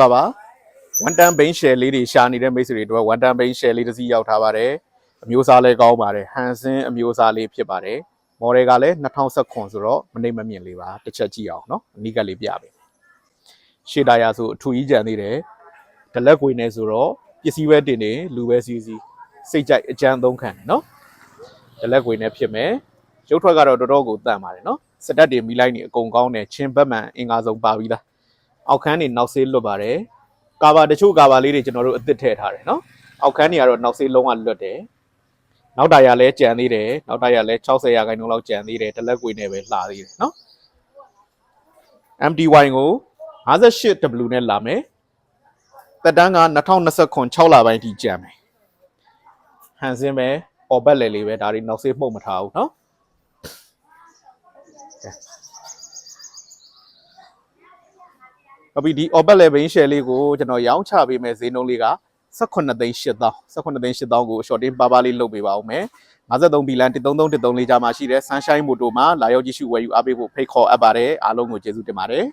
လာပါဝန်တန်ဘိန်းရှယ်လေးတွေရှာနေတဲ့မိတ်ဆွေတွေတို့ဝန်တန်ဘိန်းရှယ်လေးတစ်စီးရောက်ထားပါတယ်အမျိုးအစားလည်းကောင်းပါတယ်ဟန်စင်းအမျိုးအစားလေးဖြစ်ပါတယ်မော်ဒယ်ကလည်း2019ဆိုတော့မနှိမ့်မမြင့်လေးပါတစ်ချက်ကြည့်အောင်နော်အနီးကလေးပြပေးရှေ့တာယာဆိုအထူကြီးကြံသေးတယ်ဒလက်ကွေနဲ့ဆိုတော့ပစ္စည်းပဲတင်နေလူပဲစီစီစိတ်ကြိုက်အကြမ်းသုံးခံနော်ဒလက်ကွေနဲ့ဖြစ်မယ်ရုပ်ထွက်ကတော့တော်တော်ကိုတန့်ပါတယ်နော်စတက်တွေမိလိုက်နေအကုန်ကောင်းတယ်ချင်းဘက်မှန်အင်္ဂါဆုံးပါပြီးသားအောက်ခန်းနေနောက်ဆေးလွတ်ပါတယ်ကာဘာတချို့ကာဘာလေးတွေကျွန်တော်တို့အစ်စ်ထည့်ထားတယ်နော်အောက်ခန်းတွေကတော့နောက်ဆေးလုံးဝလွတ်တယ်နောက်တာရလဲကြံသေးတယ်နောက်တာရလဲ60ရာခိုင်နှုန်းလောက်ကြံသေးတယ်တလက်ကွေနဲ့ပဲလှသေးတယ်နော် MTY ကို58W နဲ့လာမယ်တက်တန်းက2029 6လပိုင်းထိကြံမယ်ဟန်စင်းပဲအော်ဘက်လေလေးပဲဒါတွေနောက်ဆေးမှုတ်မထားဘူးနော်အပြီးဒီ orbit level share လေးကိုကျွန်တော်ရောင်းချပေးမယ်ဈေးနှုန်းလေးက18သိန်း8000 18သိန်း8000ကို shorting ပါပါလေးလုပ်ပေးပါဦးမယ်53ဘီလန်13314ကြားမှာရှိတဲ့ Sunshine Moto မှာလာရောက်ကြည့်ရှုဝယ်ယူအားပေးဖို့ဖိတ်ခေါ်အပ်ပါတယ်အားလုံးကိုကျေးဇူးတင်ပါတယ်